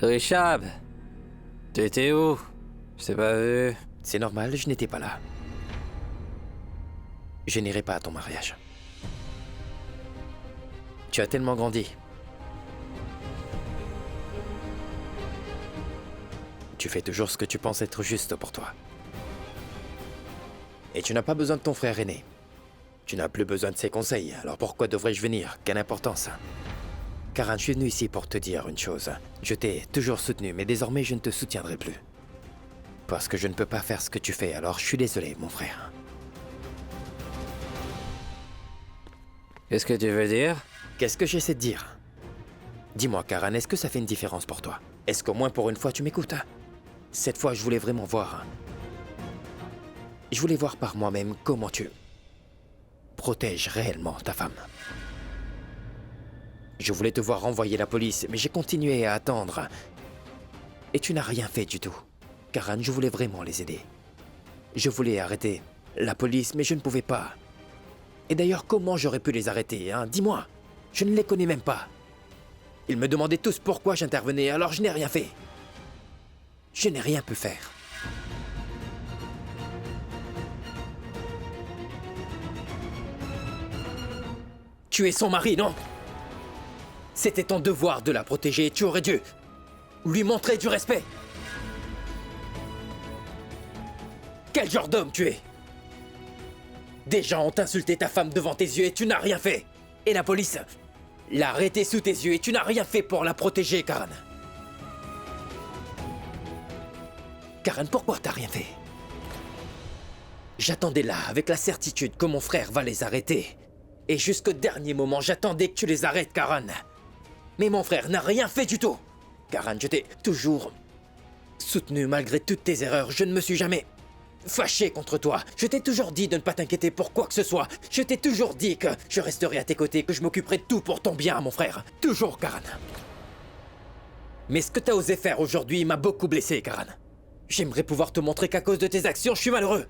Richard, t'étais où? Je t'ai pas vu. C'est normal, je n'étais pas là. Je n'irai pas à ton mariage. Tu as tellement grandi. Tu fais toujours ce que tu penses être juste pour toi. Et tu n'as pas besoin de ton frère aîné. Tu n'as plus besoin de ses conseils, alors pourquoi devrais-je venir? Quelle importance? Karan, je suis venu ici pour te dire une chose. Je t'ai toujours soutenu, mais désormais je ne te soutiendrai plus. Parce que je ne peux pas faire ce que tu fais, alors je suis désolé, mon frère. Qu'est-ce que tu veux dire? Qu'est-ce que j'essaie de dire? Dis-moi, Karan, est-ce que ça fait une différence pour toi? Est-ce qu'au moins pour une fois tu m'écoutes? Cette fois, je voulais vraiment voir. Je voulais voir par moi-même comment tu protèges réellement ta femme. Je voulais te voir renvoyer la police, mais j'ai continué à attendre. Et tu n'as rien fait du tout. Karan, je voulais vraiment les aider. Je voulais arrêter la police, mais je ne pouvais pas. Et d'ailleurs, comment j'aurais pu les arrêter, hein? Dis-moi. Je ne les connais même pas. Ils me demandaient tous pourquoi j'intervenais, alors je n'ai rien fait. Je n'ai rien pu faire. Tu es son mari, non? C'était ton devoir de la protéger et tu aurais dû lui montrer du respect. Quel genre d'homme tu es? Des gens ont insulté ta femme devant tes yeux et tu n'as rien fait. Et la police l'a arrêtée sous tes yeux et tu n'as rien fait pour la protéger, Karan. Karan, pourquoi t'as rien fait? J'attendais là, avec la certitude que mon frère va les arrêter. Et jusqu'au dernier moment, j'attendais que tu les arrêtes, Karan. Mais mon frère n'a rien fait du tout. Karan, je t'ai toujours soutenu malgré toutes tes erreurs. Je ne me suis jamais fâché contre toi. Je t'ai toujours dit de ne pas t'inquiéter pour quoi que ce soit. Je t'ai toujours dit que je resterai à tes côtés, que je m'occuperai de tout pour ton bien, mon frère. Toujours, Karan. Mais ce que t'as osé faire aujourd'hui m'a beaucoup blessé, Karan. J'aimerais pouvoir te montrer qu'à cause de tes actions, je suis malheureux.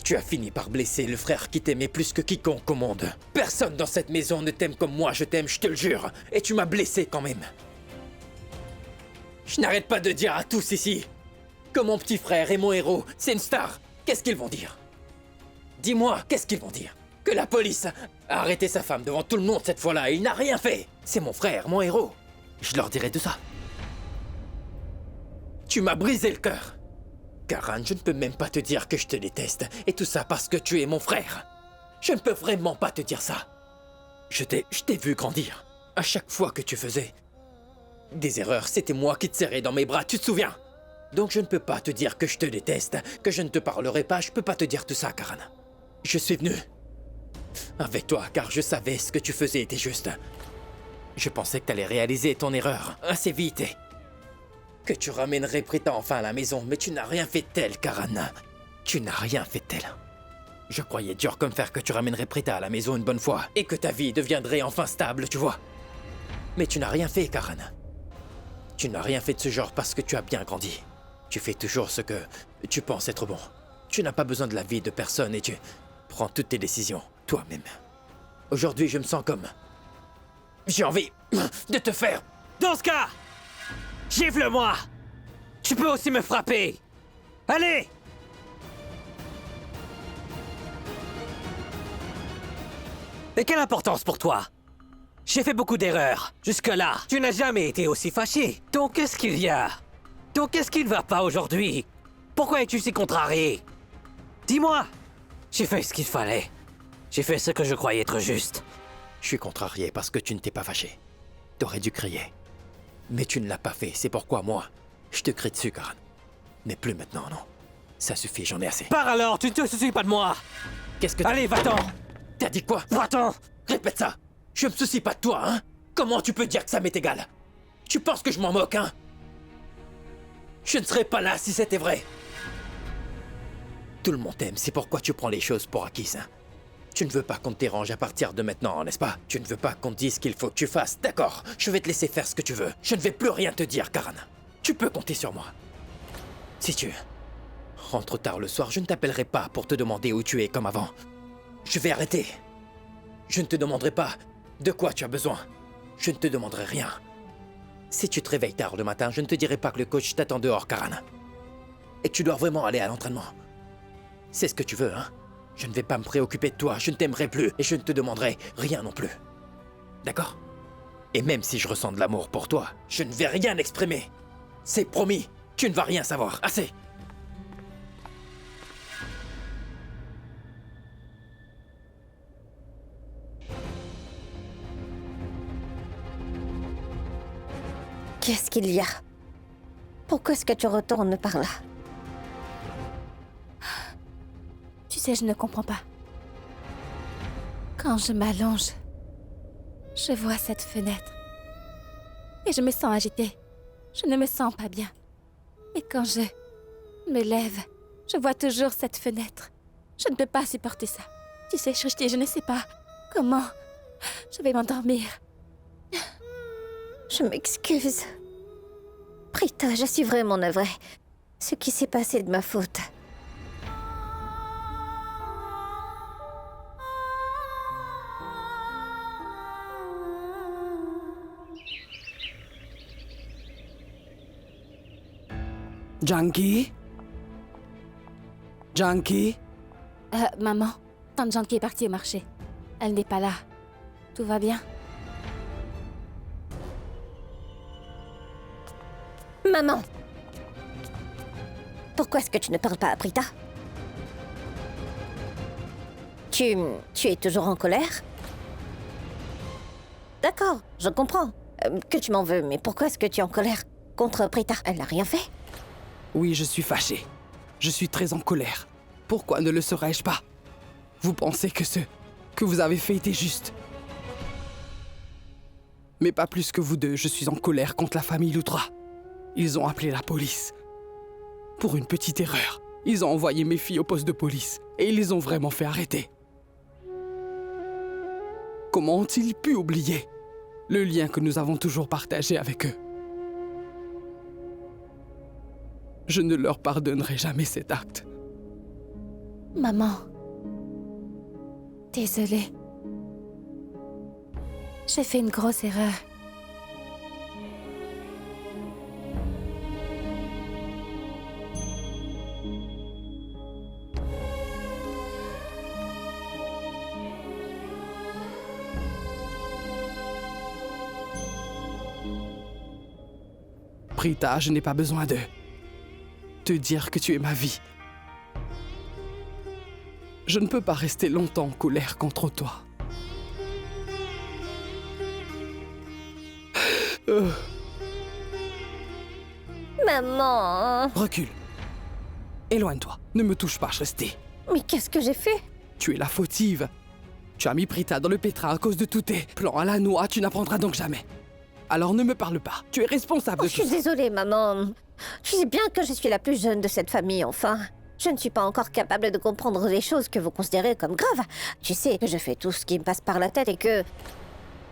Tu as fini par blesser le frère qui t'aimait plus que quiconque au monde. Personne dans cette maison ne t'aime comme moi, je t'aime, je te le jure. Et tu m'as blessé quand même. Je n'arrête pas de dire à tous ici que mon petit frère est mon héros, c'est une star. Qu'est-ce qu'ils vont dire? Dis-moi, qu'est-ce qu'ils vont dire? Que la police a arrêté sa femme devant tout le monde cette fois-là et il n'a rien fait. C'est mon frère, mon héros. Je leur dirai de ça. Tu m'as brisé le cœur. Karan, je ne peux même pas te dire que je te déteste. Et tout ça parce que tu es mon frère. Je ne peux vraiment pas te dire ça. Je t'ai vu grandir. À chaque fois que tu faisais des erreurs, c'était moi qui te serrais dans mes bras, tu te souviens? Donc je ne peux pas te dire que je te déteste, que je ne te parlerai pas, je peux pas te dire tout ça, Karan. Je suis venu avec toi car je savais ce que tu faisais était juste. Je pensais que t'allais réaliser ton erreur assez vite et que tu ramènerais Prita enfin à la maison, mais tu n'as rien fait de tel, Karan. Tu n'as rien fait de tel. Je croyais dur comme fer que tu ramènerais Prita à la maison une bonne fois et que ta vie deviendrait enfin stable, tu vois. Mais tu n'as rien fait, Karan. Tu n'as rien fait de ce genre parce que tu as bien grandi. Tu fais toujours ce que tu penses être bon. Tu n'as pas besoin de l'avis de personne et tu prends toutes tes décisions, toi-même. Aujourd'hui, je me sens comme... j'ai envie de te faire... Dans ce cas, gifle-moi! Tu peux aussi me frapper! Allez! Et quelle importance pour toi? J'ai fait beaucoup d'erreurs. Jusque-là, tu n'as jamais été aussi fâché. Donc qu'est-ce qu'il y a? Donc qu'est-ce qui ne va pas aujourd'hui? Pourquoi es-tu si contrarié? Dis-moi! J'ai fait ce qu'il fallait. J'ai fait ce que je croyais être juste. Je suis contrarié parce que tu ne t'es pas fâché. T'aurais dû crier. Mais tu ne l'as pas fait, c'est pourquoi moi, je te crie dessus, Karan. Mais plus maintenant, non. Ça suffit, j'en ai assez. Pars alors, tu ne te soucies pas de moi! Qu'est-ce que Allez, va-t'en! T'as dit quoi? Va-t'en! Répète ça! Je me soucie pas de toi, hein? Comment tu peux dire que ça m'est égal? Tu penses que je m'en moque, hein? Je ne serais pas là si c'était vrai. Tout le monde t'aime, c'est pourquoi tu prends les choses pour acquises, hein? Tu ne veux pas qu'on te dérange à partir de maintenant, n'est-ce pas? Tu ne veux pas qu'on te dise ce qu'il faut que tu fasses, d'accord? Je vais te laisser faire ce que tu veux. Je ne vais plus rien te dire, Karan. Tu peux compter sur moi. Si tu rentres tard le soir, je ne t'appellerai pas pour te demander où tu es comme avant. Je vais arrêter. Je ne te demanderai pas de quoi tu as besoin. Je ne te demanderai rien. Si tu te réveilles tard le matin, je ne te dirai pas que le coach t'attend dehors, Karan. Et que tu dois vraiment aller à l'entraînement. C'est ce que tu veux, hein? Je ne vais pas me préoccuper de toi, je ne t'aimerai plus et je ne te demanderai rien non plus. D'accord? Et même si je ressens de l'amour pour toi, je ne vais rien exprimer. C'est promis, tu ne vas rien savoir. Assez! Qu'est-ce qu'il y a? Pourquoi est-ce que tu retournes par là? Tu sais, je ne comprends pas. Quand je m'allonge, je vois cette fenêtre. Et je me sens agitée. Je ne me sens pas bien. Et quand je me lève, je vois toujours cette fenêtre. Je ne peux pas supporter ça. Tu sais, Shrishti, je ne sais pas comment je vais m'endormir. Je m'excuse. Prita, je suis vraiment navrée. Ce qui s'est passé est de ma faute. Janki? Janki? Maman, tante Janki est partie au marché. Elle n'est pas là. Tout va bien? Maman! Pourquoi est-ce que tu ne parles pas à Prita? Tu es toujours en colère? D'accord, je comprends. Que tu m'en veux, mais pourquoi est-ce que tu es en colère contre Prita? Elle n'a rien fait? Oui, je suis fâché. Je suis très en colère. Pourquoi ne le serais-je pas? Vous pensez que ce que vous avez fait était juste. Mais pas plus que vous deux, je suis en colère contre la famille Loutra. Ils ont appelé la police. Pour une petite erreur, ils ont envoyé mes filles au poste de police et ils les ont vraiment fait arrêter. Comment ont-ils pu oublier le lien que nous avons toujours partagé avec eux? Je ne leur pardonnerai jamais cet acte. Maman. Désolée. J'ai fait une grosse erreur. Prita, je n'ai pas besoin de te dire que tu es ma vie. Je ne peux pas rester longtemps en colère contre toi. Maman! Recule. Éloigne-toi. Ne me touche pas, Shrishti. Mais qu'est-ce que j'ai fait? Tu es la fautive. Tu as mis Prita dans le pétrin à cause de tous tes plans à la noix. Tu n'apprendras donc jamais. Alors ne me parle pas. Tu es responsable de Je tout suis ça. désolée, maman. Tu sais bien que je suis la plus jeune de cette famille, enfin. Je ne suis pas encore capable de comprendre les choses que vous considérez comme graves. Tu sais que je fais tout ce qui me passe par la tête et que...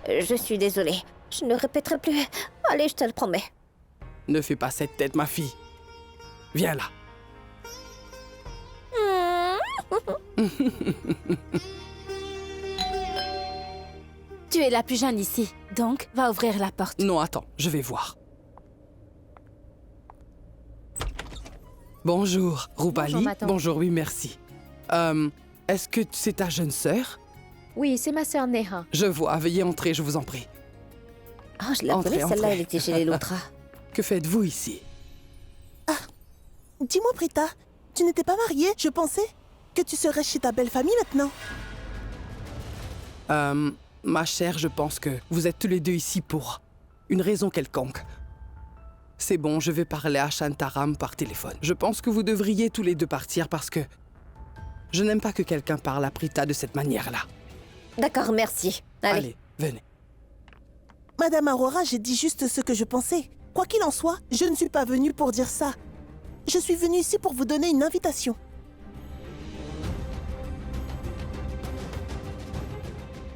Je suis désolée. Je ne répéterai plus. Allez, je te le promets. Ne fais pas cette tête, ma fille. Viens là. Tu es la plus jeune ici, donc va ouvrir la porte. Non, attends, je vais voir. Bonjour, Roubali. Bonjour, Maton. Bonjour, oui, merci. Est-ce que c'est ta jeune sœur? Oui, c'est ma sœur Neha. Je vois, veuillez entrer, je vous en prie. Oh, je la Entrez, connais, celle-là, entrez. elle était chez les Loutra. Que faites-vous ici? Dis-moi, Prita, tu n'étais pas mariée? Je pensais que tu serais chez ta belle famille maintenant. Ma chère, je pense que vous êtes tous les deux ici pour une raison quelconque. C'est bon, je vais parler à Shantaram par téléphone. Je pense que vous devriez tous les deux partir parce que je n'aime pas que quelqu'un parle à Prita de cette manière-là. D'accord, merci. Allez. Allez, venez. Madame Aurora, j'ai dit juste ce que je pensais. Quoi qu'il en soit, je ne suis pas venue pour dire ça. Je suis venue ici pour vous donner une invitation.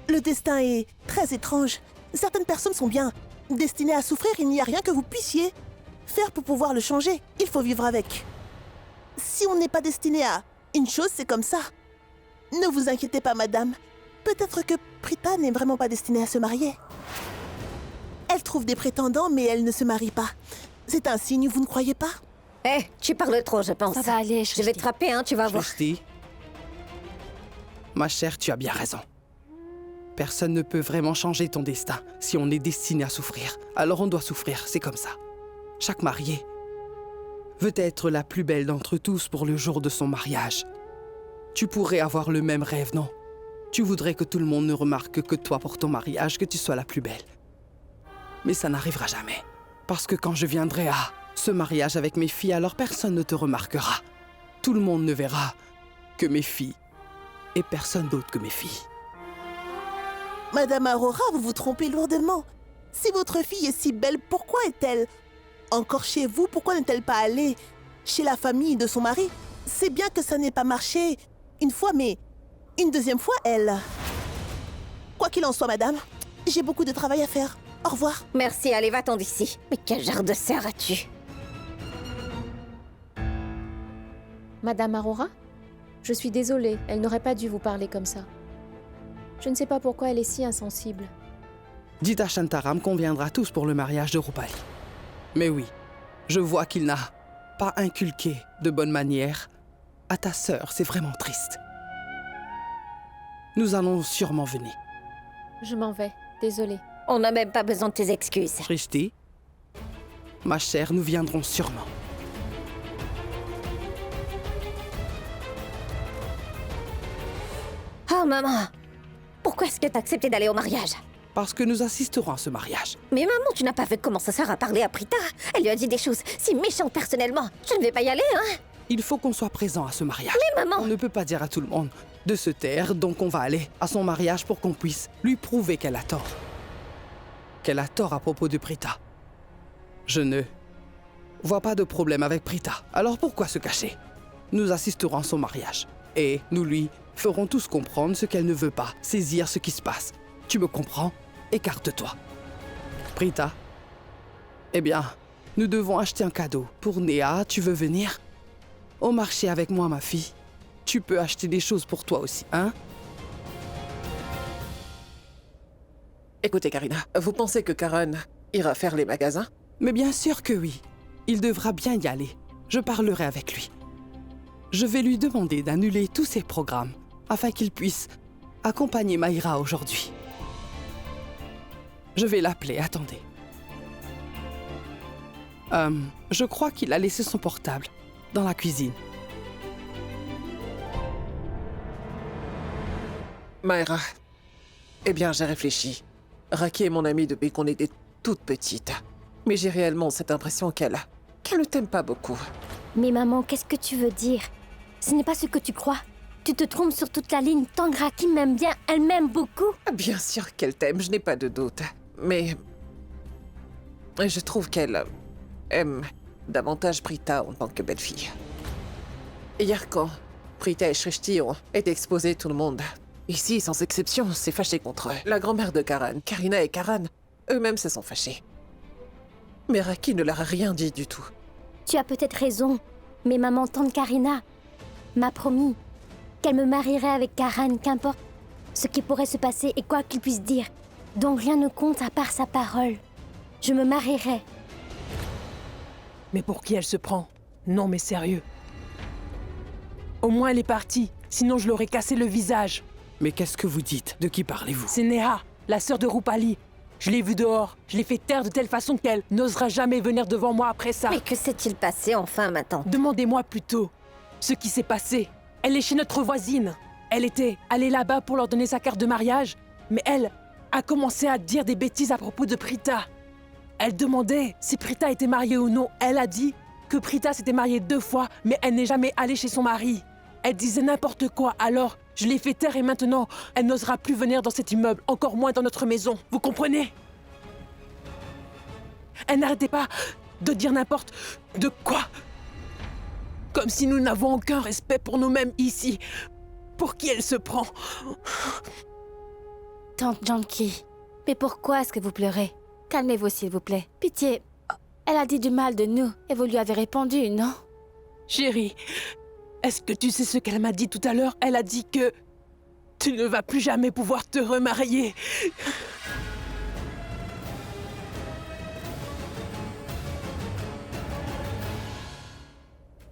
Le destin est très étrange. Certaines personnes sont bien destinées à souffrir. Il n'y a rien que vous puissiez faire pour pouvoir le changer. Il faut vivre avec. Si on n'est pas destiné à une chose, c'est comme ça. Ne vous inquiétez pas, madame. Peut-être que Prita n'est vraiment pas destinée à se marier. Elle trouve des prétendants, mais elle ne se marie pas. C'est un signe, vous ne croyez pas? Eh, tu parles trop, je pense. Ça va aller, Je vais te frapper, hein, tu vas voir. Shrishti, ma chère, tu as bien raison. Personne ne peut vraiment changer ton destin si on est destiné à souffrir. Alors on doit souffrir, c'est comme ça. Chaque mariée veut être la plus belle d'entre tous pour le jour de son mariage. Tu pourrais avoir le même rêve, non? Tu voudrais que tout le monde ne remarque que toi pour ton mariage, que tu sois la plus belle. Mais ça n'arrivera jamais. Parce que quand je viendrai à ce mariage avec mes filles, alors personne ne te remarquera. Tout le monde ne verra que mes filles et personne d'autre que mes filles. Madame Aurora, vous vous trompez lourdement. Si votre fille est si belle, pourquoi est-elle encore chez vous? Pourquoi n'est-elle pas allée chez la famille de son mari? C'est bien que ça n'ait pas marché une fois, mais une deuxième fois, elle... Quoi qu'il en soit, madame, j'ai beaucoup de travail à faire. Au revoir. Merci, allez, va-t'en d'ici. Mais quel genre de sœur as-tu? Madame Aurora? Je suis désolée, elle n'aurait pas dû vous parler comme ça. Je ne sais pas pourquoi elle est si insensible. Dites à Shantaram qu'on viendra tous pour le mariage de Rupali. Mais oui, je vois qu'il n'a pas inculqué de bonnes manières à ta sœur, c'est vraiment triste. Nous allons sûrement venir. Je m'en vais, désolée. On n'a même pas besoin de tes excuses. Shrishti, ma chère, nous viendrons sûrement. Oh, maman! Pourquoi est-ce que t'as accepté d'aller au mariage? Parce que nous assisterons à ce mariage. Mais maman, tu n'as pas vu comment sa sœur a parlé à Prita? Elle lui a dit des choses si méchantes personnellement. Je ne vais pas y aller, hein? Il faut qu'on soit présent à ce mariage. Mais maman! On ne peut pas dire à tout le monde de se taire, donc on va aller à son mariage pour qu'on puisse lui prouver qu'elle a tort. Qu'elle a tort à propos de Prita. Je ne vois pas de problème avec Prita. Alors pourquoi se cacher? Nous assisterons à son mariage. Et nous lui ferons tous comprendre ce qu'elle ne veut pas, saisir ce qui se passe. Tu me comprends? Écarte-toi. Prita, eh bien, nous devons acheter un cadeau. Pour Néha, tu veux venir? Au marché avec moi, ma fille. Tu peux acheter des choses pour toi aussi, hein? Écoutez, Karina, vous pensez que Karan ira faire les magasins? Mais bien sûr que oui. Il devra bien y aller. Je parlerai avec lui. Je vais lui demander d'annuler tous ses programmes afin qu'il puisse accompagner Maïra aujourd'hui. Je vais l'appeler, attendez. Je crois qu'il a laissé son portable dans la cuisine. Maïra, eh bien, j'ai réfléchi. Raki est mon amie depuis qu'on était toute petite. Mais j'ai réellement cette impression qu'elle ne t'aime pas beaucoup. Mais maman, qu'est-ce que tu veux dire? Ce n'est pas ce que tu crois. Tu te trompes sur toute la ligne. Tant que Raki m'aime bien, elle m'aime beaucoup. Bien sûr qu'elle t'aime, je n'ai pas de doute. Mais je trouve qu'elle aime davantage Prita en tant que belle-fille. Hier, quand Prita et Shrishti ont été exposés, tout le monde, ici, sans exception, s'est fâché contre eux. La grand-mère de Karan, Karina et Karan, eux-mêmes se sont fâchés. Mais Raki ne leur a rien dit du tout. Tu as peut-être raison, mais maman, tante Karina m'a promis qu'elle me marierait avec Karan, qu'importe ce qui pourrait se passer et quoi qu'il puisse dire. Donc rien ne compte à part sa parole. Je me marierai. Mais pour qui elle se prend? Non mais sérieux. Au moins elle est partie, sinon je l'aurais cassé le visage. Mais qu'est-ce que vous dites? De qui parlez-vous? C'est Néha, la sœur de Rupali. Je l'ai vue dehors, je l'ai fait taire de telle façon qu'elle n'osera jamais venir devant moi après ça. Mais que s'est-il passé enfin, ma tante? Demandez-moi plutôt ce qui s'est passé. Elle est chez notre voisine. Elle était allée là-bas pour leur donner sa carte de mariage, mais elle a commencé à dire des bêtises à propos de Prita. Elle demandait si Prita était mariée ou non. Elle a dit que Prita s'était mariée 2 fois, mais elle n'est jamais allée chez son mari. Elle disait n'importe quoi, alors je l'ai fait taire et maintenant, elle n'osera plus venir dans cet immeuble, encore moins dans notre maison. Vous comprenez? Elle n'arrêtait pas de dire n'importe de quoi. Comme si nous n'avons aucun respect pour nous-mêmes ici. Pour qui elle se prend? Tante Janki, mais pourquoi est-ce que vous pleurez? Calmez-vous, s'il vous plaît. Pitié, elle a dit du mal de nous et vous lui avez répondu, non? Chérie, est-ce que tu sais ce qu'elle m'a dit tout à l'heure? Elle a dit que tu ne vas plus jamais pouvoir te remarier.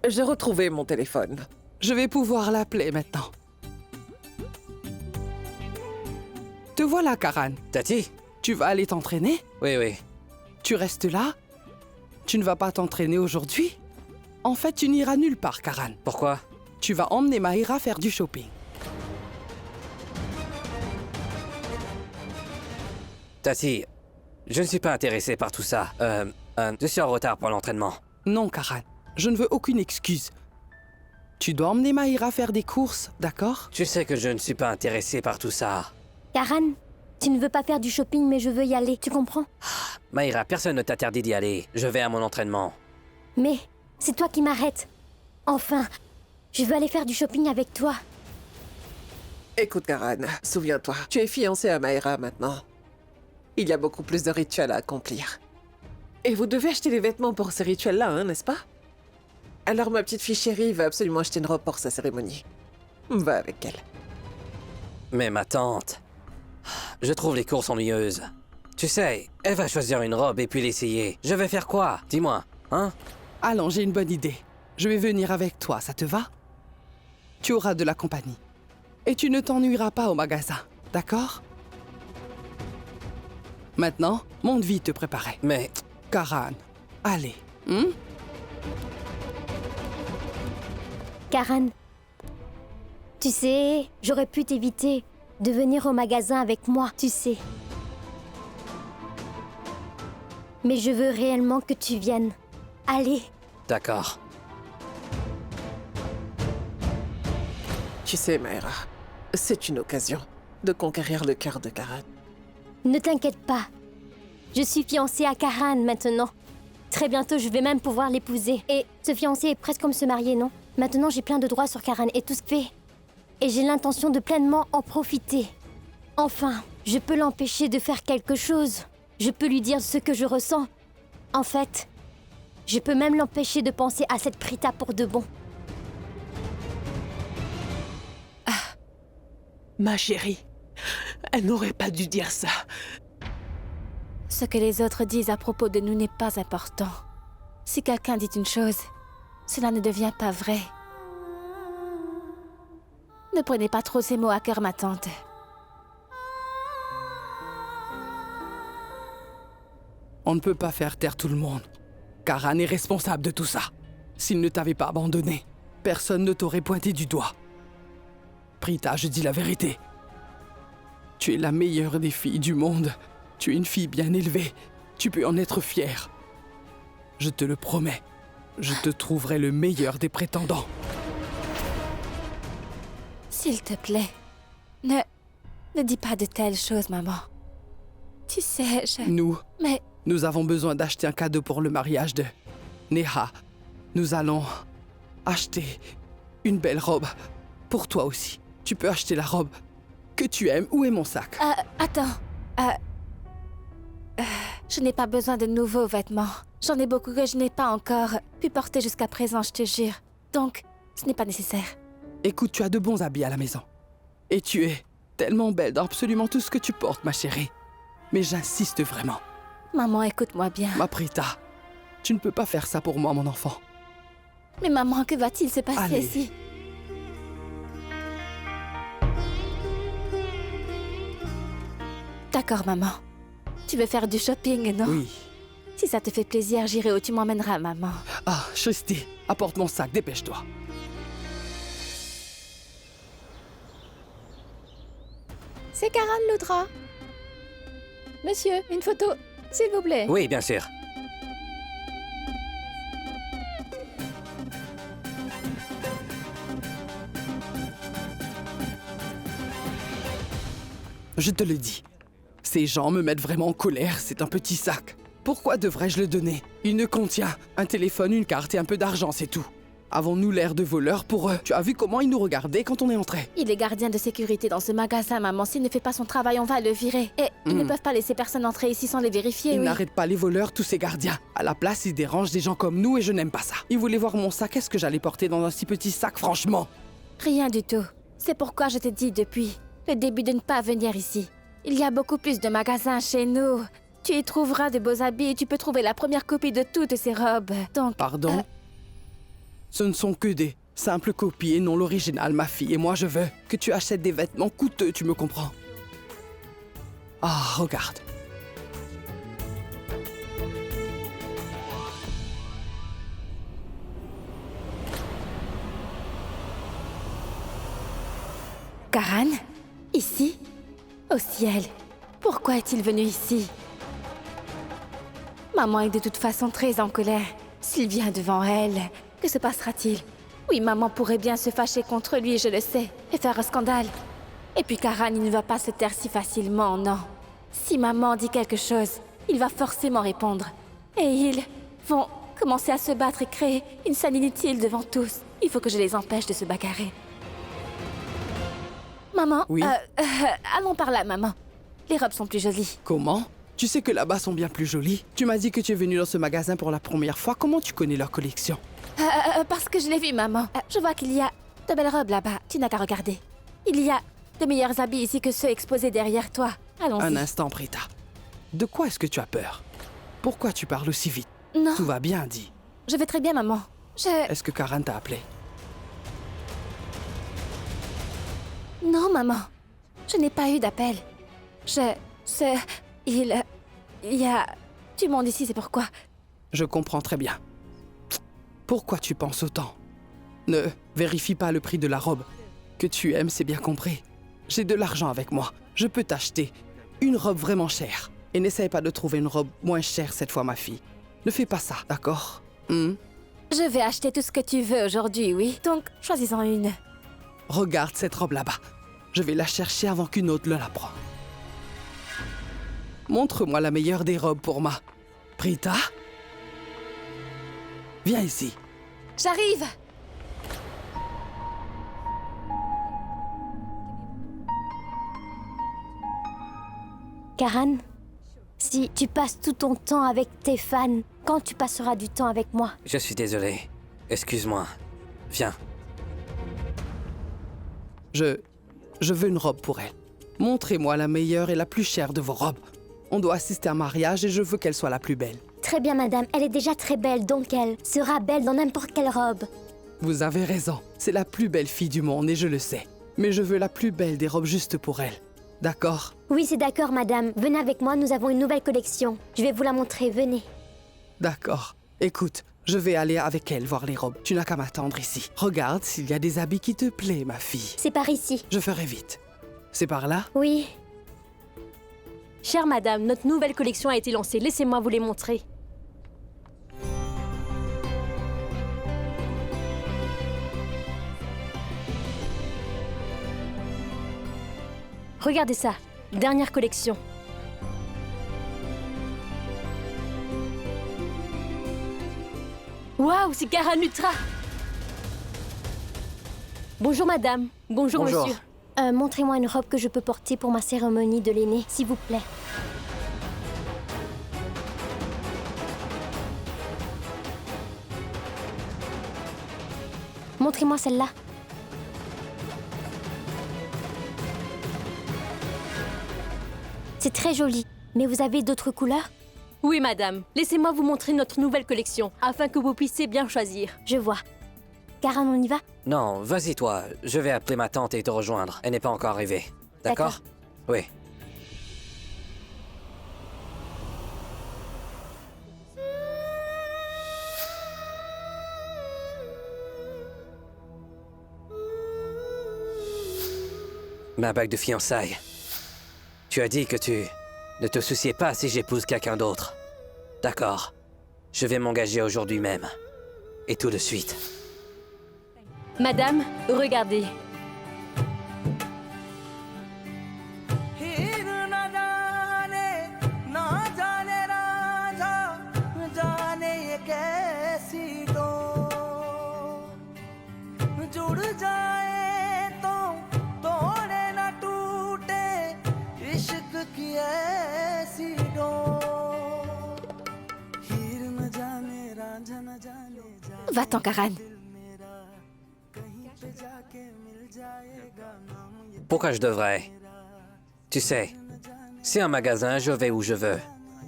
J'ai retrouvé mon téléphone. Je vais pouvoir l'appeler maintenant. Te voilà, Karan. Tati? Tu vas aller t'entraîner? Oui, oui. Tu restes là? Tu ne vas pas t'entraîner aujourd'hui? En fait, tu n'iras nulle part, Karan. Pourquoi? Tu vas emmener Mahira faire du shopping. Tati, je ne suis pas intéressé par tout ça. Je suis en retard pour l'entraînement. Non, Karan. Je ne veux aucune excuse. Tu dois emmener Mahira faire des courses, d'accord? Tu sais que je ne suis pas intéressé par tout ça. Karan, tu ne veux pas faire du shopping, mais je veux y aller, tu comprends? Mahira, personne ne t'interdit d'y aller. Je vais à mon entraînement. Mais c'est toi qui m'arrêtes. Enfin, je veux aller faire du shopping avec toi. Écoute, Karan, souviens-toi, tu es fiancée à Mahira maintenant. Il y a beaucoup plus de rituels à accomplir. Et vous devez acheter des vêtements pour ces rituels-là, hein, n'est-ce pas? Alors ma petite fille chérie va absolument acheter une robe pour sa cérémonie. Va avec elle. Mais ma tante... Je trouve les courses ennuyeuses. Tu sais, elle va choisir une robe et puis l'essayer. Je vais faire quoi? Dis-moi, hein? Allons, j'ai une bonne idée. Je vais venir avec toi, ça te va? Tu auras de la compagnie. Et tu ne t'ennuieras pas au magasin, d'accord? Maintenant, monte vite te préparer. Mais... Karan, allez. Karan, tu sais, j'aurais pu t'éviter de venir au magasin avec moi, tu sais. Mais je veux réellement que tu viennes. Allez. D'accord. Tu sais, Mahira, c'est une occasion de conquérir le cœur de Karan. Ne t'inquiète pas. Je suis fiancée à Karan maintenant. Très bientôt, je vais même pouvoir l'épouser. Et se fiancer est presque comme se marier, non? Maintenant, j'ai plein de droits sur Karan et tout ce que fait. Et j'ai l'intention de pleinement en profiter. Enfin, je peux l'empêcher de faire quelque chose. Je peux lui dire ce que je ressens. En fait, je peux même l'empêcher de penser à cette Prita pour de bon. Ma chérie, elle n'aurait pas dû dire ça. Ce que les autres disent à propos de nous n'est pas important. Si quelqu'un dit une chose, cela ne devient pas vrai. Ne prenez pas trop ces mots à cœur, ma tante. On ne peut pas faire taire tout le monde. Karan est responsable de tout ça. S'il ne t'avait pas abandonné, personne ne t'aurait pointé du doigt. Prita, je dis la vérité. Tu es la meilleure des filles du monde. Tu es une fille bien élevée. Tu peux en être fière. Je te le promets. Je te trouverai le meilleur des prétendants. S'il te plaît, ne dis pas de telles choses, maman. Tu sais, Mais... Nous avons besoin d'acheter un cadeau pour le mariage de Neha. Nous allons acheter une belle robe pour toi aussi. Tu peux acheter la robe que tu aimes. Où est mon sac? Attends. Je n'ai pas besoin de nouveaux vêtements. J'en ai beaucoup que je n'ai pas encore pu porter jusqu'à présent, je te jure. Donc, ce n'est pas nécessaire. Écoute, tu as de bons habits à la maison. Et tu es tellement belle dans absolument tout ce que tu portes, ma chérie. Mais j'insiste vraiment. Maman, écoute-moi bien. Ma Prita, tu ne peux pas faire ça pour moi, mon enfant. Mais maman, que va-t-il se passer Allez. ici? D'accord, maman. Tu veux faire du shopping, non? Oui. Si ça te fait plaisir, j'irai où tu m'emmèneras, maman. Ah, Shristi, apporte mon sac, dépêche-toi. C'est Karan Loudra. Monsieur, une photo, s'il vous plaît. Oui, bien sûr. Je te le dis. Ces gens me mettent vraiment en colère, c'est un petit sac. Pourquoi devrais-je le donner? Il ne contient un téléphone, une carte et un peu d'argent, c'est tout. Avons-nous l'air de voleurs pour eux? Tu as vu comment ils nous regardaient quand on est entré? Il est gardien de sécurité dans ce magasin, maman. S'il ne fait pas son travail, on va le virer. Et ils ne peuvent pas laisser personne entrer ici sans les vérifier, Ils oui. n'arrêtent pas les voleurs, tous ces gardiens. À la place, ils dérangent des gens comme nous et je n'aime pas ça. Ils voulaient voir mon sac, est-ce que j'allais porter dans un si petit sac, franchement? Rien du tout. C'est pourquoi je t'ai dit depuis le début de ne pas venir ici. Il y a beaucoup plus de magasins chez nous. Tu y trouveras de beaux habits et tu peux trouver la première copie de toutes ces robes. Donc... Pardon? Ce ne sont que des simples copies et non l'original, ma fille. Et moi, je veux que tu achètes des vêtements coûteux, tu me comprends? Ah, regarde. Karan? Ici? Au ciel, pourquoi est-il venu ici? Maman est de toute façon très en colère. S'il vient devant elle, que se passera-t-il? Oui, maman pourrait bien se fâcher contre lui, je le sais, et faire un scandale. Et puis Karan, il ne va pas se taire si facilement, non. Si maman dit quelque chose, il va forcément répondre. Et ils vont commencer à se battre et créer une scène inutile devant tous. Il faut que je les empêche de se bagarrer. Maman, Oui? allons par là, maman. Les robes sont plus jolies. Comment? Tu sais que là-bas sont bien plus jolies. Tu m'as dit que tu es venu dans ce magasin pour la première fois. Comment tu connais leur collection? Parce que je l'ai vu, maman. Je vois qu'il y a de belles robes là-bas. Tu n'as qu'à regarder. Il y a de meilleurs habits ici que ceux exposés derrière toi. Allons-y. Un instant, Prita. De quoi est-ce que tu as peur? Pourquoi tu parles aussi vite? Non, Tout va bien, dis. je vais très bien, maman. Est-ce que Karan t'a appelé? Non, maman. Je n'ai pas eu d'appel. Il y a du monde ici, c'est pourquoi. Je comprends très bien. Pourquoi tu penses autant? Ne vérifie pas le prix de la robe. Que tu aimes, c'est bien compris. J'ai de l'argent avec moi. Je peux t'acheter une robe vraiment chère. Et n'essaye pas de trouver une robe moins chère cette fois, ma fille. Ne fais pas ça, d'accord? Je vais acheter tout ce que tu veux aujourd'hui, oui. Donc, choisis-en une. Regarde cette robe là-bas. Je vais la chercher avant qu'une autre ne la prenne. Montre-moi la meilleure des robes pour ma... Prita? Viens ici. J'arrive! Karan, si tu passes tout ton temps avec tes fans, quand tu passeras du temps avec moi? Je suis désolé. Excuse-moi. Viens. Je veux une robe pour elle. Montrez-moi la meilleure et la plus chère de vos robes. On doit assister à un mariage et je veux qu'elle soit la plus belle. Très bien, madame. Elle est déjà très belle, donc elle sera belle dans n'importe quelle robe. Vous avez raison. C'est la plus belle fille du monde et je le sais. Mais je veux la plus belle des robes juste pour elle. D'accord? Oui, c'est d'accord, madame. Venez avec moi, nous avons une nouvelle collection. Je vais vous la montrer, venez. D'accord. Écoute, je vais aller avec elle voir les robes. Tu n'as qu'à m'attendre ici. Regarde s'il y a des habits qui te plaisent, ma fille. C'est par ici. Je ferai vite. C'est par là? Oui. Chère madame, notre nouvelle collection a été lancée. Laissez-moi vous les montrer. Regardez ça. Dernière collection. Waouh, c'est Karan Lutra! Bonjour madame. Bonjour, Bonjour. monsieur. Montrez-moi une robe que je peux porter pour ma cérémonie de l'aîné, s'il vous plaît. Montrez-moi celle-là. C'est très joli, mais vous avez d'autres couleurs? Oui madame, laissez-moi vous montrer notre nouvelle collection, afin que vous puissiez bien choisir. Je vois. Karan, on y va? Non, vas-y toi. Je vais appeler ma tante et te rejoindre. Elle n'est pas encore arrivée. D'accord? Oui. Ma bague de fiançailles. Tu as dit que tu ne te souciais pas si j'épouse quelqu'un d'autre. D'accord. Je vais m'engager aujourd'hui même. Et tout de suite. Madame, regardez. Va-t'en, Karan. Pourquoi je devrais? Tu sais, c'est un magasin, je vais où je veux.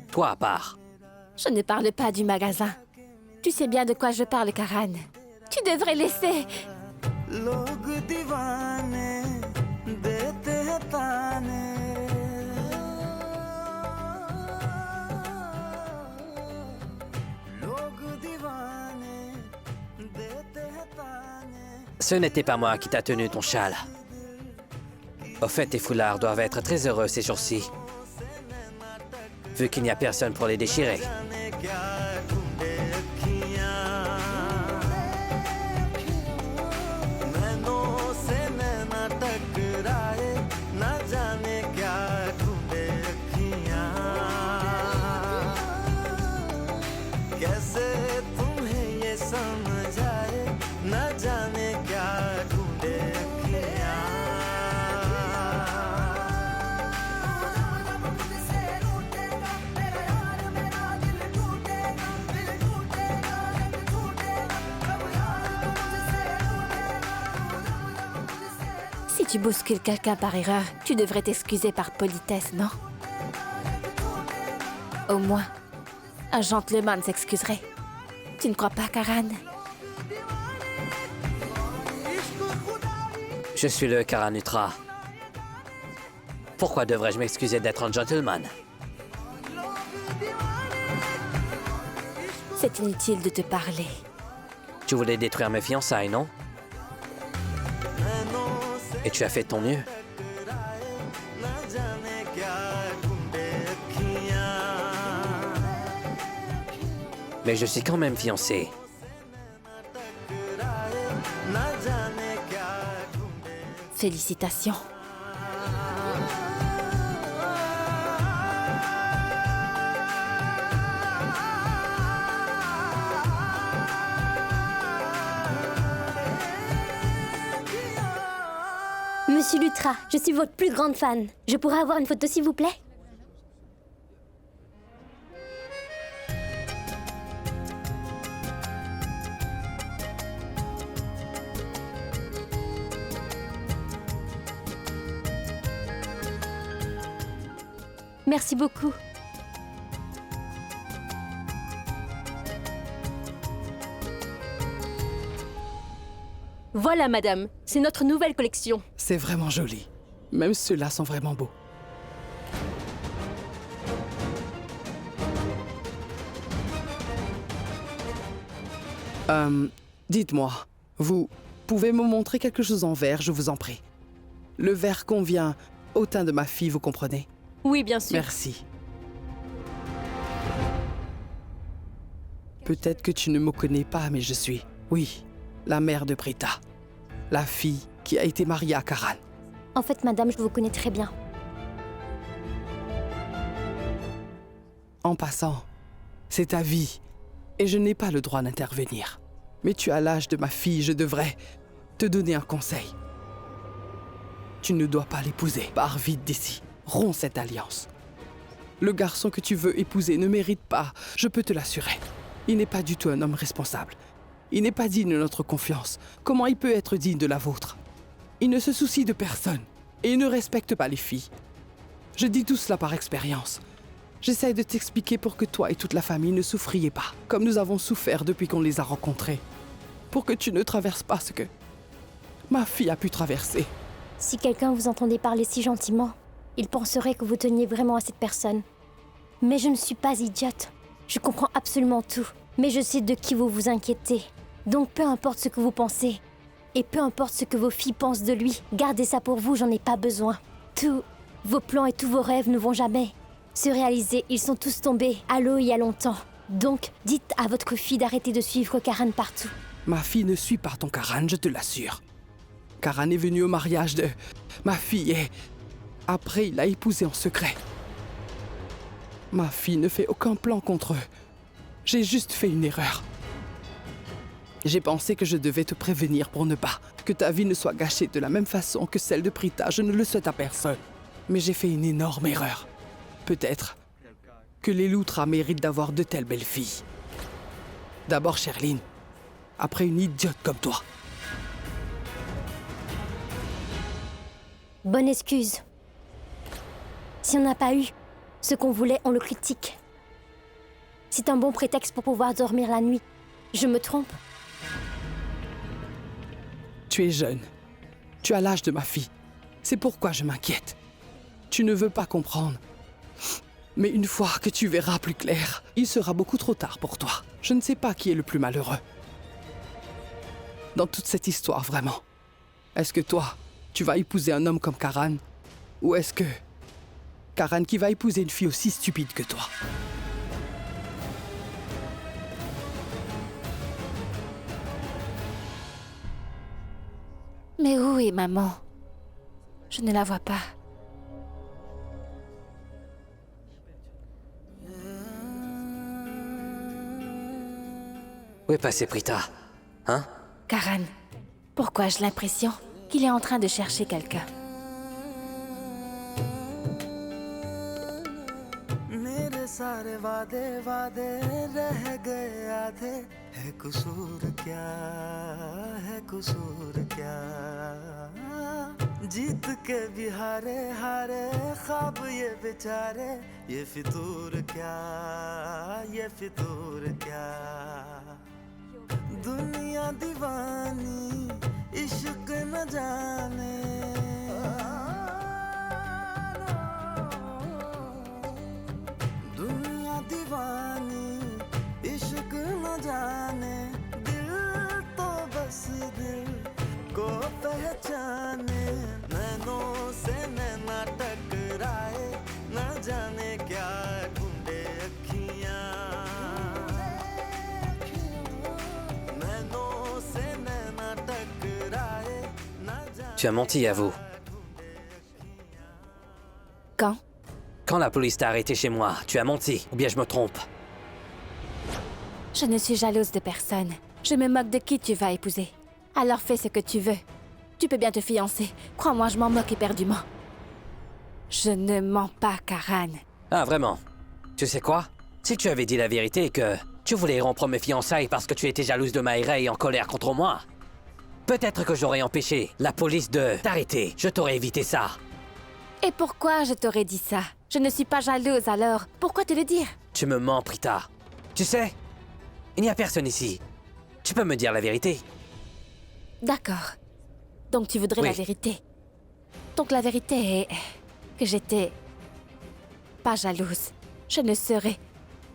Toi à part. Je ne parle pas du magasin. Tu sais bien de quoi je parle, Karan. Tu devrais laisser. Ce n'était pas moi qui t'a tenu ton châle. Au fait, tes foulards doivent être très heureux ces jours-ci, vu qu'il n'y a personne pour les déchirer. Si tu bouscules quelqu'un par erreur, tu devrais t'excuser par politesse, non? Au moins, un gentleman s'excuserait. Tu ne crois pas, Karan? Je suis le Karanutra. Pourquoi devrais-je m'excuser d'être un gentleman? C'est inutile de te parler. Tu voulais détruire mes fiançailles, non? Et tu as fait de ton mieux. Mais je suis quand même fiancé. Félicitations. Monsieur Lutra, je suis votre plus grande fan. Je pourrais avoir une photo, s'il vous plaît? Merci beaucoup. Voilà, madame. C'est notre nouvelle collection. C'est vraiment joli. Même ceux-là sont vraiment beaux. Dites-moi, vous pouvez me montrer quelque chose en verre, je vous en prie. Le verre convient au teint de ma fille, vous comprenez? Oui, bien sûr. Merci. Peut-être que tu ne me connais pas, mais je suis, oui, la mère de Prita. La fille qui a été mariée à Karan. En fait, madame, je vous connais très bien. En passant, c'est ta vie, et je n'ai pas le droit d'intervenir. Mais tu as l'âge de ma fille, je devrais te donner un conseil. Tu ne dois pas l'épouser. Pars vite d'ici. Romps cette alliance. Le garçon que tu veux épouser ne mérite pas, je peux te l'assurer. Il n'est pas du tout un homme responsable. Il n'est pas digne de notre confiance. Comment il peut être digne de la vôtre? Il ne se soucie de personne, et il ne respecte pas les filles. Je dis tout cela par expérience. J'essaie de t'expliquer pour que toi et toute la famille ne souffriez pas, comme nous avons souffert depuis qu'on les a rencontrés. Pour que tu ne traverses pas ce que ma fille a pu traverser. Si quelqu'un vous entendait parler si gentiment, il penserait que vous teniez vraiment à cette personne. Mais je ne suis pas idiote. Je comprends absolument tout. Mais je sais de qui vous vous inquiétez. Donc peu importe ce que vous pensez, et peu importe ce que vos filles pensent de lui, gardez ça pour vous, j'en ai pas besoin. Tous vos plans et tous vos rêves ne vont jamais se réaliser. Ils sont tous tombés à l'eau il y a longtemps. Donc dites à votre fille d'arrêter de suivre Karan partout. Ma fille ne suit pas ton Karan, je te l'assure. Karan est venu au mariage de ma fille et après il l'a épousée en secret. Ma fille ne fait aucun plan contre eux. J'ai juste fait une erreur. J'ai pensé que je devais te prévenir pour ne pas que ta vie ne soit gâchée de la même façon que celle de Prita. Je ne le souhaite à personne. Mais j'ai fait une énorme erreur. Peut-être que les Lutra méritent d'avoir de telles belles filles. D'abord Sherline, après une idiote comme toi. Bonne excuse. Si on n'a pas eu ce qu'on voulait, on le critique. C'est un bon prétexte pour pouvoir dormir la nuit. Je me trompe? Tu es jeune. Tu as l'âge de ma fille. C'est pourquoi je m'inquiète. Tu ne veux pas comprendre. Mais une fois que tu verras plus clair, il sera beaucoup trop tard pour toi. Je ne sais pas qui est le plus malheureux. Dans toute cette histoire, vraiment. Est-ce que toi, tu vas épouser un homme comme Karan? Ou est-ce que Karan qui va épouser une fille aussi stupide que toi? Mais où est maman? Je ne la vois pas. Où est passé Prita? Hein? Karan, pourquoi j'ai l'impression qu'il est en train de chercher quelqu'un? सारे वादे वादे रह गए आधे है कसूर क्या जीत के भी हारे हारे ख्वाब ये बेचारे ये फितूर क्या दुनिया दीवानी इश्क न जाने दीवानी इश्क न जाने दिल तो बस दिल को पहचाने नैनों से नैना टकराए न जाने क्या ढूंढे अखियां नैनों से नैना टकराए न जाने Tu as menti à vous. Quand? Quand la police t'a arrêté chez moi, tu as menti. Ou bien je me trompe. Je ne suis jalouse de personne. Je me moque de qui tu vas épouser. Alors fais ce que tu veux. Tu peux bien te fiancer. Crois-moi, je m'en moque éperdument. Je ne mens pas, Karan. Ah, vraiment? Tu sais quoi? Si tu avais dit la vérité et que tu voulais rompre mes fiançailles parce que tu étais jalouse de Maïra et en colère contre moi, peut-être que j'aurais empêché la police de t'arrêter. Je t'aurais évité ça. Et pourquoi je t'aurais dit ça? Je ne suis pas jalouse, alors pourquoi te le dire? Tu me mens, Prita. Tu sais, il n'y a personne ici. Tu peux me dire la vérité. D'accord. Donc tu voudrais Oui. la vérité. Donc la vérité est que j'étais pas jalouse. Je ne serai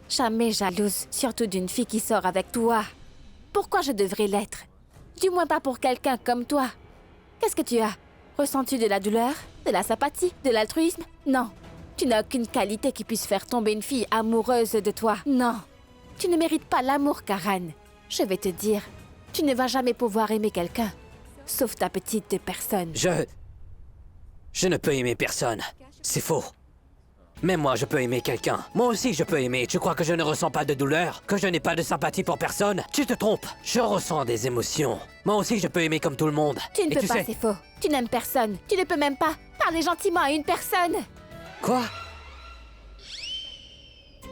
jamais jalouse, surtout d'une fille qui sort avec toi. Pourquoi je devrais l'être? Du moins pas pour quelqu'un comme toi. Qu'est-ce que tu as? Ressens-tu de la douleur? De la sympathie? De l'altruisme? Non. Tu n'as aucune qualité qui puisse faire tomber une fille amoureuse de toi. Non. Tu ne mérites pas l'amour, Karan. Je vais te dire, tu ne vas jamais pouvoir aimer quelqu'un, sauf ta petite personne. Je ne peux aimer personne. C'est faux. Même moi, je peux aimer quelqu'un. Moi aussi, je peux aimer. Tu crois que je ne ressens pas de douleur? Que je n'ai pas de sympathie pour personne? Tu te trompes. Je ressens des émotions. Moi aussi, je peux aimer comme tout le monde. Tu ne Et peux tu pas, sais... c'est faux. Tu n'aimes personne. Tu ne peux même pas parler gentiment à une personne. Quoi?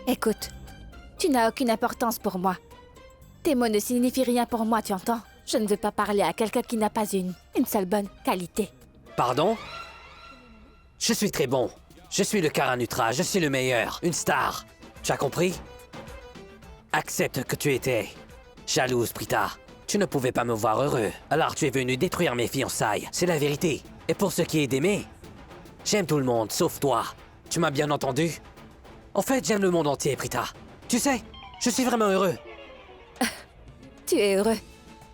Écoute, tu n'as aucune importance pour moi. Tes mots ne signifient rien pour moi, tu entends? Je ne veux pas parler à quelqu'un qui n'a pas une seule bonne qualité. Pardon? Je suis très bon. Je suis le Karanutra, je suis le meilleur, une star. Tu as compris? Accepte que tu étais jalouse, Prita. Tu ne pouvais pas me voir heureux, alors tu es venu détruire mes fiançailles. C'est la vérité. Et pour ce qui est d'aimer, j'aime tout le monde, sauf toi. Tu m'as bien entendu? En fait, j'aime le monde entier, Prita. Tu sais, je suis vraiment heureux. Tu es heureux.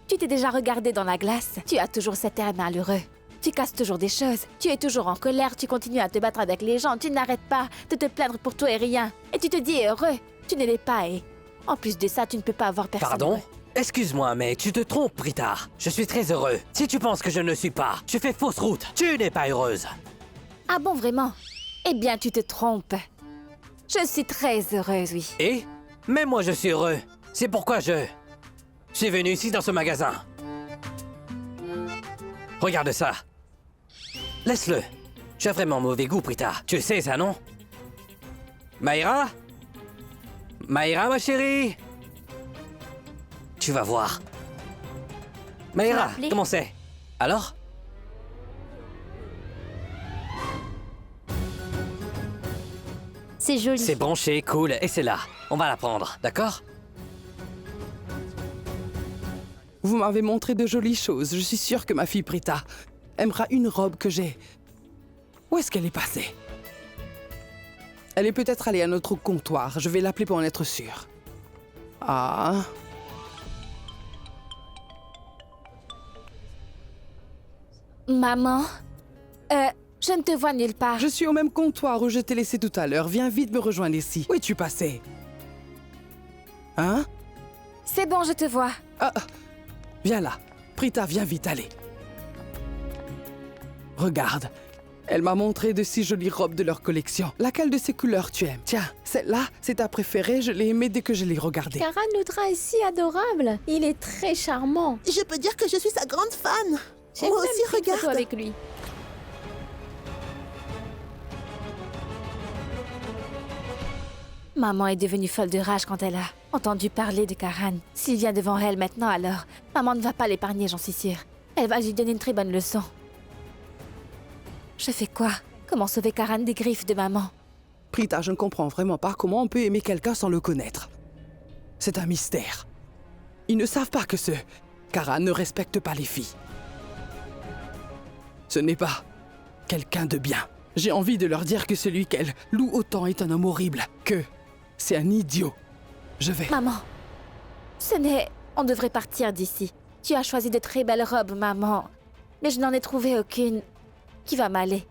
Tu t'es déjà regardé dans la glace. Tu as toujours cet air malheureux. Tu casses toujours des choses. Tu es toujours en colère. Tu continues à te battre avec les gens. Tu n'arrêtes pas de te plaindre pour tout et rien. Et tu te dis heureux. Tu ne l'es pas et... En plus de ça, tu ne peux pas avoir personne. Pardon? heureux. Excuse-moi, mais tu te trompes, Prita. Je suis très heureux. Si tu penses que je ne suis pas, tu fais fausse route. Tu n'es pas heureuse. Ah bon, vraiment? Eh bien, tu te trompes. Je suis très heureuse, oui. Et? Même moi, je suis heureux. C'est pourquoi je suis venu ici dans ce magasin. Regarde ça. Laisse-le. Tu as vraiment mauvais goût, Prita. Tu sais ça, non? Maïra? Maïra, ma chérie? Tu vas voir. Maïra, appelé? comment c'est? Alors? C'est joli. C'est branché, cool, et c'est là. On va la prendre, d'accord? Vous m'avez montré de jolies choses. Je suis sûre que ma fille Prita aimera une robe que j'ai. Où est-ce qu'elle est passée? Elle est peut-être allée à notre comptoir. Je vais l'appeler pour en être sûre. Ah. Maman, je ne te vois nulle part. Je suis au même comptoir où je t'ai laissé tout à l'heure. Viens vite me rejoindre ici. Où es-tu passé? Hein? C'est bon, je te vois. Ah, viens là. Prita, viens vite, allez. Regarde. Elle m'a montré de si jolies robes de leur collection. Laquelle de ces couleurs tu aimes? Tiens, celle-là, c'est ta préférée. Je l'ai aimée dès que je l'ai regardée. Karan Lutra est si adorable. Il est très charmant. Je peux dire que je suis sa grande fan. J'ai Moi même aussi, pris une photo regarde. avec lui. Maman est devenue folle de rage quand elle a entendu parler de Karan. S'il vient devant elle maintenant, alors maman ne va pas l'épargner, j'en suis sûre. Elle va lui donner une très bonne leçon. Je fais quoi? Comment sauver Karan des griffes de maman? Prita, je ne comprends vraiment pas comment on peut aimer quelqu'un sans le connaître. C'est un mystère. Ils ne savent pas que Karan ne respecte pas les filles. Ce n'est pas quelqu'un de bien. J'ai envie de leur dire que celui qu'elle loue autant est un homme horrible, que c'est un idiot. Je vais... Maman, on devrait partir d'ici. Tu as choisi de très belles robes, maman. Mais je n'en ai trouvé aucune qui va m'aller.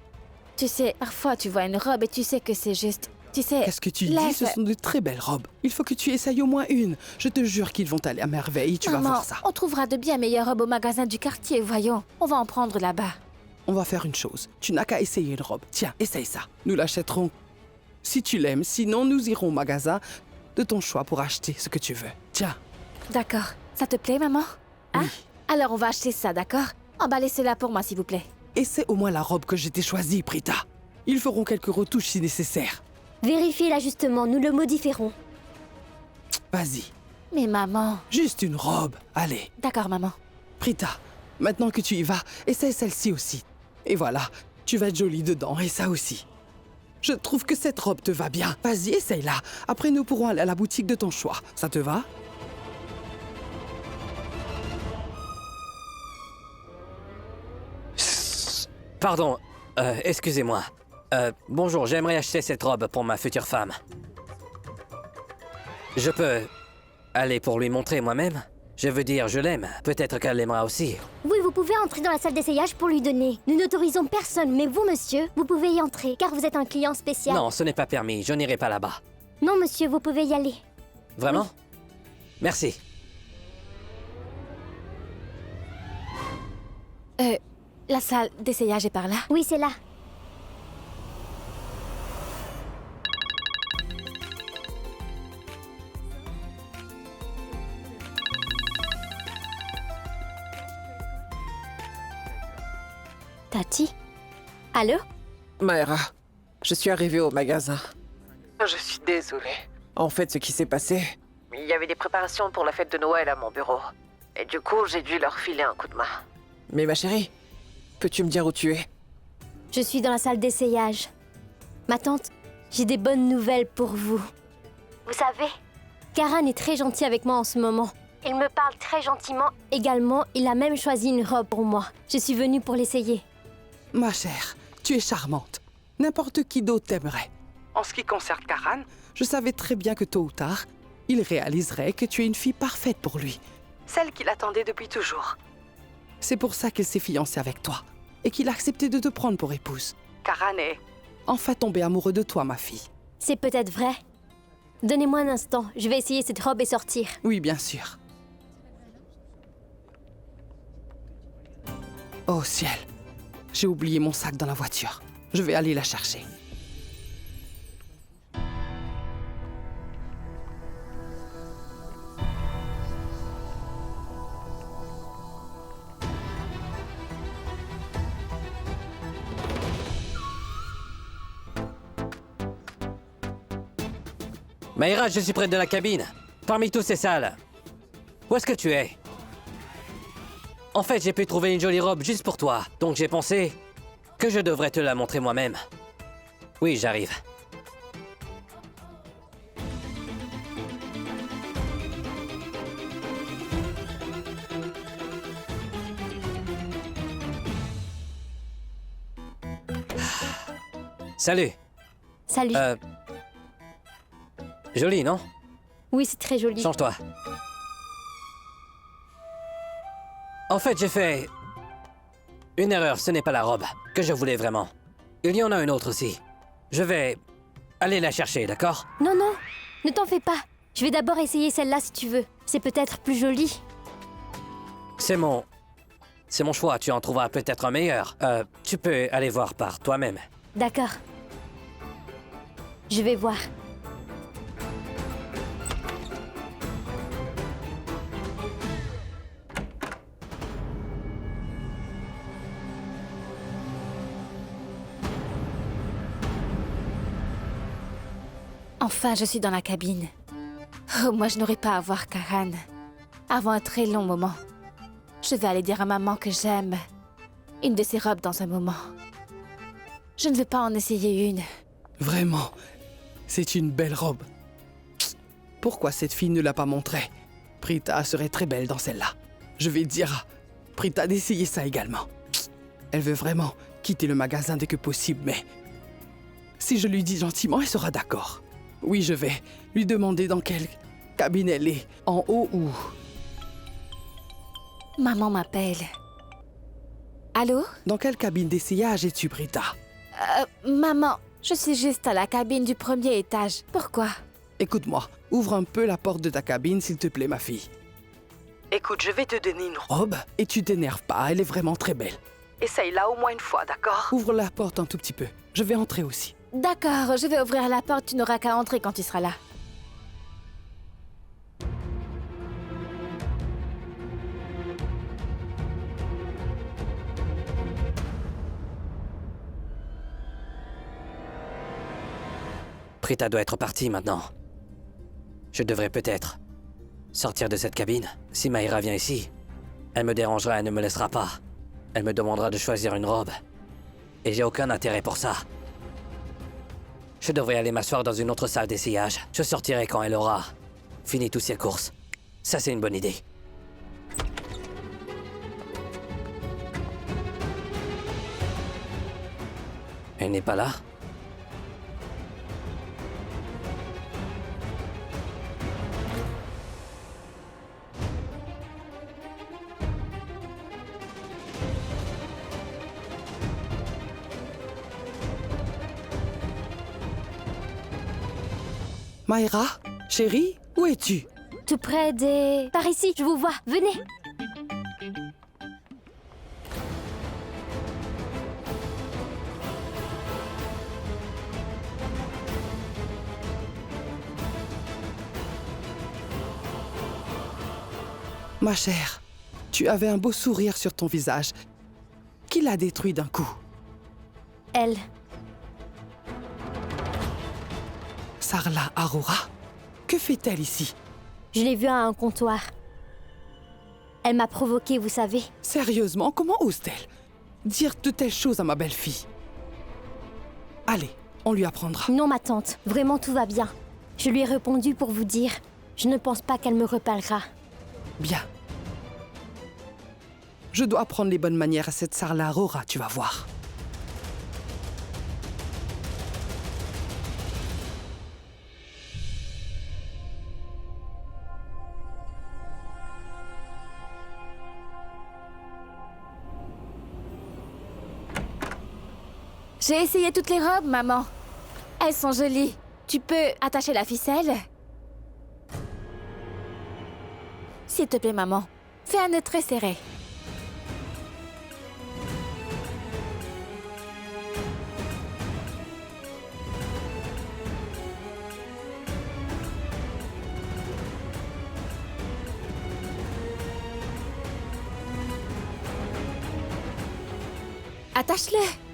Tu sais, parfois tu vois une robe et tu sais que c'est juste... Tu sais... Qu'est-ce que tu dis? Ce sont de très belles robes. Il faut que tu essayes au moins une. Je te jure qu'ils vont aller à merveille, tu vas voir ça. On trouvera de bien meilleures robes au magasin du quartier, voyons. On va en prendre là-bas. On va faire une chose. Tu n'as qu'à essayer une robe. Tiens, essaye ça. Nous l'achèterons si tu l'aimes. Sinon, nous irons au magasin de ton choix pour acheter ce que tu veux. Tiens. D'accord. Ça te plaît, maman? Hein? Oui. Alors on va acheter ça, d'accord? Emballez cela pour moi, s'il vous plaît. Essaie au moins la robe que j'ai choisie, Prita. Ils feront quelques retouches si nécessaire. Vérifiez l'ajustement, nous le modifierons. Vas-y. Mais maman... Juste une robe. Allez. D'accord, maman. Prita, maintenant que tu y vas, essaie celle-ci aussi. Et voilà, tu vas être jolie dedans, et ça aussi. Je trouve que cette robe te va bien. Vas-y, essaye-la. Après, nous pourrons aller à la boutique de ton choix. Ça te va? Pardon, excusez-moi. Bonjour, j'aimerais acheter cette robe pour ma future femme. Je peux aller pour lui montrer moi-même? Je veux dire, je l'aime. Peut-être qu'elle l'aimera aussi. Oui, vous pouvez entrer dans la salle d'essayage pour lui donner. Nous n'autorisons personne, mais vous, monsieur, vous pouvez y entrer, car vous êtes un client spécial. Non, ce n'est pas permis. Je n'irai pas là-bas. Non, monsieur, vous pouvez y aller. Vraiment? Oui. Merci. La salle d'essayage est par là? Oui, c'est là. Tati? Allô? Maëra, je suis arrivée au magasin. Je suis désolée. En fait, ce qui s'est passé, il y avait des préparations pour la fête de Noël à mon bureau. Et du coup, j'ai dû leur filer un coup de main. Mais ma chérie, peux-tu me dire où tu es? Je suis dans la salle d'essayage. Ma tante, j'ai des bonnes nouvelles pour vous. Vous savez, Karan est très gentil avec moi en ce moment. Il me parle très gentiment. Également, il a même choisi une robe pour moi. Je suis venue pour l'essayer. Ma chère, tu es charmante. N'importe qui d'autre t'aimerait. En ce qui concerne Karan, je savais très bien que tôt ou tard, il réaliserait que tu es une fille parfaite pour lui. Celle qu'il attendait depuis toujours. C'est pour ça qu'il s'est fiancé avec toi et qu'il a accepté de te prendre pour épouse. Karan est enfin tombé amoureux de toi, ma fille. C'est peut-être vrai. Donnez-moi un instant, je vais essayer cette robe et sortir. Oui, bien sûr. Oh ciel, j'ai oublié mon sac dans la voiture. Je vais aller la chercher. Maïra, je suis près de la cabine. Parmi tous ces salles. Où est-ce que tu es? En fait, j'ai pu trouver une jolie robe juste pour toi. Donc j'ai pensé que je devrais te la montrer moi-même. Oui, j'arrive. Salut. Salut. Joli, non? Oui, c'est très joli. Change-toi. En fait, j'ai fait une erreur. Ce n'est pas la robe que je voulais vraiment. Il y en a une autre aussi. Je vais aller la chercher, d'accord? Non, non, ne t'en fais pas. Je vais d'abord essayer celle-là si tu veux. C'est peut-être plus joli. C'est mon choix. Tu en trouveras peut-être un meilleur. Tu peux aller voir par toi-même. D'accord. Je vais voir. Enfin, je suis dans la cabine. Oh, moi, je n'aurais pas à voir Karan avant un très long moment. Je vais aller dire à maman que j'aime une de ses robes dans un moment. Je ne veux pas en essayer une. Vraiment, c'est une belle robe. Pourquoi cette fille ne l'a pas montrée? Prita serait très belle dans celle-là. Je vais dire à Prita d'essayer ça également. Elle veut vraiment quitter le magasin dès que possible, mais si je lui dis gentiment, elle sera d'accord. Oui, je vais lui demander dans quelle cabine elle est, en haut ou... Maman m'appelle. Allô? Dans quelle cabine d'essayage es-tu, Prita? Maman, je suis juste à la cabine du premier étage. Pourquoi? Écoute-moi, ouvre un peu la porte de ta cabine, s'il te plaît, ma fille. Écoute, je vais te donner une robe et tu t'énerves pas, elle est vraiment très belle. Essaye-la au moins une fois, d'accord? Ouvre la porte un tout petit peu, je vais entrer aussi. D'accord, je vais ouvrir la porte, tu n'auras qu'à entrer quand tu seras là. Prita doit être partie maintenant. Je devrais peut-être sortir de cette cabine. Si Maïra vient ici, elle me dérangera et ne me laissera pas. Elle me demandera de choisir une robe. Et j'ai aucun intérêt pour ça. Je devrais aller m'asseoir dans une autre salle d'essayage. Je sortirai quand elle aura fini toutes ses courses. Ça, c'est une bonne idée. Elle n'est pas là? Maïra, chérie, où es-tu? Tout près des... Par ici, je vous vois. Venez. Ma chère, tu avais un beau sourire sur ton visage. Qui l'a détruit d'un coup? Elle. Sarla Aurora? Que fait-elle ici? Je l'ai vue à un comptoir. Elle m'a provoqué, vous savez. Sérieusement, comment ose-t-elle dire de telles choses à ma belle-fille? Allez, on lui apprendra. Non, ma tante. Vraiment, tout va bien. Je lui ai répondu pour vous dire. Je ne pense pas qu'elle me reparlera. Bien. Je dois apprendre les bonnes manières à cette Sarla Aurora, tu vas voir. J'ai essayé toutes les robes, maman. Elles sont jolies. Tu peux attacher la ficelle? S'il te plaît, maman. Fais un nœud très serré. Attache-le.